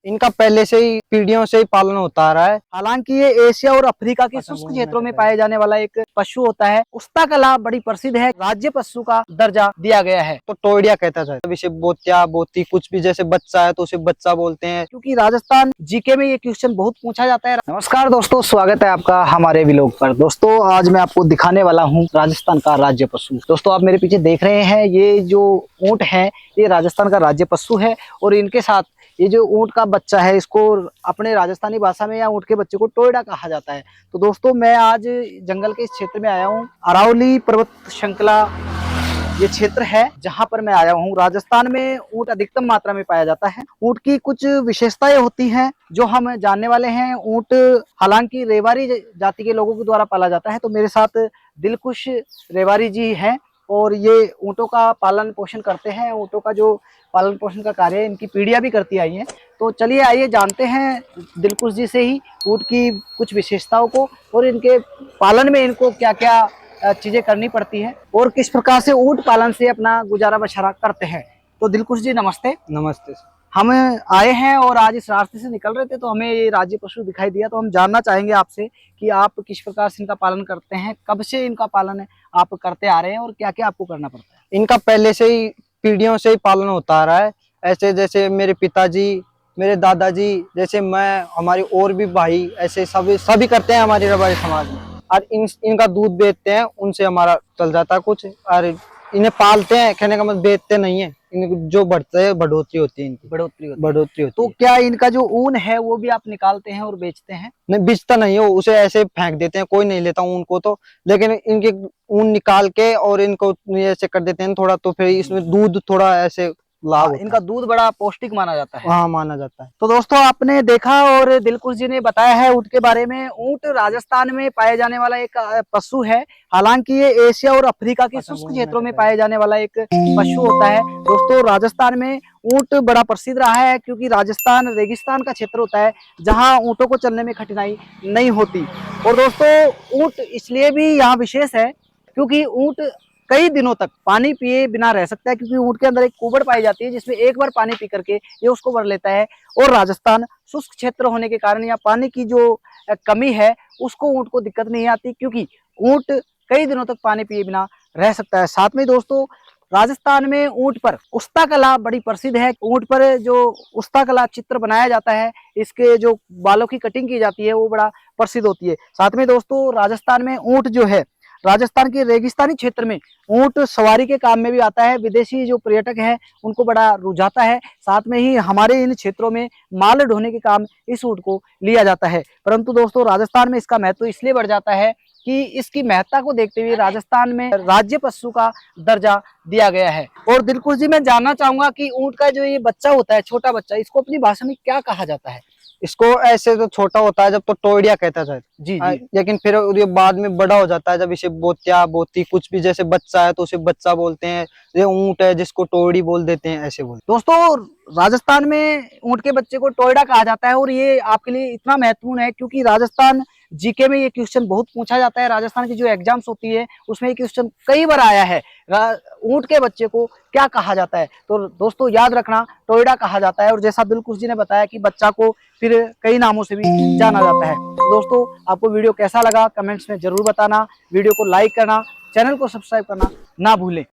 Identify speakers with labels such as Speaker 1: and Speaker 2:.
Speaker 1: इनका पहले से ही पीढ़ियों से ही पालन होता आ रहा है।
Speaker 2: हालांकि ये एशिया और अफ्रीका के शुष्क क्षेत्रों में पाए जाने वाला एक पशु होता है। उस्ता कला बड़ी प्रसिद्ध है, राज्य पशु का दर्जा दिया गया है।
Speaker 1: तो टोयडिया कहता था, अभी से बोत्या बोती कुछ भी, जैसे बच्चा है तो उसे बच्चा बोलते हैं।
Speaker 2: क्योंकि राजस्थान जीके में ये क्वेश्चन बहुत पूछा जाता है। नमस्कार दोस्तों, स्वागत है आपका हमारे व्लॉग पर। दोस्तों आज मैं आपको दिखाने वाला हूँ राजस्थान का राज्य पशु। दोस्तों आप मेरे पीछे देख रहे हैं, ये जो ऊंट है ये राजस्थान का राज्य पशु है। और इनके साथ ये जो ऊंट का बच्चा है, इसको अपने राजस्थानी भाषा में या ऊंट के बच्चे को टोयडा कहा जाता है। तो दोस्तों मैं आज जंगल के इस क्षेत्र में आया हूँ। अरावली पर्वत श्रृंखला ये क्षेत्र है जहां पर मैं आया हूँ। राजस्थान में ऊंट अधिकतम मात्रा में पाया जाता है। ऊंट की कुछ विशेषताएं होती हैं जो हम जानने वाले हैं। ऊंट हालांकि रेवारी जाति के लोगों के द्वारा पाला जाता है। तो मेरे साथ दिलखुश रेवारी जी हैं और ये ऊंटों का पालन पोषण करते हैं। ऊंटों का जो पालन पोषण का कार्य है इनकी पीढ़ियां भी करती आई हैं। तो चलिए आइए जानते हैं दिलखुश जी से ही ऊंट की कुछ विशेषताओं को और इनके पालन में इनको क्या क्या चीजें करनी पड़ती है और किस प्रकार से ऊंट पालन से अपना गुजारा बसरा करते हैं। तो दिलखुश जी नमस्ते।
Speaker 1: नमस्ते।
Speaker 2: हम आए हैं और आज इस रास्ते से निकल रहे थे तो हमें ये राज्य पशु दिखाई दिया। तो हम जानना चाहेंगे आपसे कि आप किस प्रकार से इनका पालन करते हैं, कब से इनका पालन आप करते आ रहे हैं और क्या क्या आपको करना पड़ता है।
Speaker 1: इनका पहले से ही पीढ़ियों से ही पालन होता आ रहा है। ऐसे जैसे मेरे पिताजी, मेरे दादाजी, जैसे मैं, हमारे और भी भाई, ऐसे सभी करते हैं हमारे रबारी समाज में। और इनका दूध बेचते हैं, उनसे हमारा चल जाता है कुछ। और इन्हें पालते हैं, कहने का मतलब बेचते नहीं है। इनकी जो बढ़ते है बढ़ोतरी होती है, इनकी बढ़ोतरी होती है।
Speaker 2: तो क्या इनका जो ऊन है वो भी आप निकालते हैं और बेचते हैं?
Speaker 1: नहीं, बेचता नहीं हो, उसे ऐसे फेंक देते हैं, कोई नहीं लेता ऊन को। तो लेकिन इनके ऊन निकाल के और इनको ऐसे कर देते हैं थोड़ा, तो फिर इसमें दूध थोड़ा ऐसे लाभ।
Speaker 2: इनका दूध बड़ा पौष्टिक माना जाता है।
Speaker 1: हाँ, माना जाता है।
Speaker 2: तो दोस्तों आपने देखा और दिलखुश जी ने बताया है ऊंट के बारे में। ऊंट राजस्थान में पाए जाने वाला एक पशु है। हालांकि ये एशिया और अफ्रीका के शुष्क क्षेत्रों में पाए जाने वाला एक पशु होता है। दोस्तों राजस्थान में ऊंट बड़ा प्रसिद्ध रहा है क्योंकि राजस्थान रेगिस्तान का क्षेत्र होता है जहाँ ऊंटों को चलने में कठिनाई नहीं होती। और दोस्तों ऊंट इसलिए भी यहाँ विशेष है क्योंकि ऊंट कई दिनों तक पानी पिए बिना रह सकता है। क्योंकि ऊंट के अंदर एक कुबड़ पाई जाती है जिसमें एक बार पानी पी करके ये उसको भर लेता है। और राजस्थान शुष्क क्षेत्र होने के कारण यहाँ पानी की जो कमी है उसको ऊंट को दिक्कत नहीं आती क्योंकि ऊंट कई दिनों तक पानी पिए बिना रह सकता है। साथ में दोस्तों राजस्थान में ऊंट पर उस्ता कला बड़ी प्रसिद्ध है। ऊंट पर जो उस्ता कला चित्र बनाया जाता है, इसके जो बालों की कटिंग की जाती है वो बड़ा प्रसिद्ध होती है। साथ में दोस्तों राजस्थान में ऊंट जो है, राजस्थान के रेगिस्तानी क्षेत्र में ऊंट सवारी के काम में भी आता है। विदेशी जो पर्यटक हैं उनको बड़ा रुझाता है। साथ में ही हमारे इन क्षेत्रों में माल ढोने के काम इस ऊंट को लिया जाता है। परंतु दोस्तों राजस्थान में इसका महत्व इसलिए बढ़ जाता है कि इसकी महत्ता को देखते हुए राजस्थान में राज्य पशु का दर्जा दिया गया है। और दिलखुश जी मैं जानना चाहूंगा कि ऊंट का जो ये बच्चा होता है, छोटा बच्चा, इसको अपनी भाषा में क्या कहा जाता है?
Speaker 1: इसको ऐसे तो छोटा होता है जब तो टोयडिया कहता था
Speaker 2: जी।
Speaker 1: लेकिन फिर ये बाद में बड़ा हो जाता है, जब इसे बोत्या बोती कुछ भी, जैसे बच्चा है तो उसे बच्चा बोलते हैं। ये ऊंट है जिसको टोयडी बोल देते हैं, ऐसे बोलते।
Speaker 2: दोस्तों राजस्थान में ऊंट के बच्चे को टोयडा कहा जाता है और ये आपके लिए इतना महत्वपूर्ण है क्योंकि राजस्थान जीके में ये क्वेश्चन बहुत पूछा जाता है। राजस्थान की जो एग्जाम्स होती है उसमें ये क्वेश्चन कई बार आया है, ऊंट के बच्चे को क्या कहा जाता है। तो दोस्तों याद रखना, टोयडा कहा जाता है। और जैसा दिलखुश जी ने बताया कि बच्चा को फिर कई नामों से भी जाना जाता है। तो दोस्तों आपको वीडियो कैसा लगा कमेंट्स में जरूर बताना। वीडियो को लाइक करना, चैनल को सब्सक्राइब करना ना भूलें।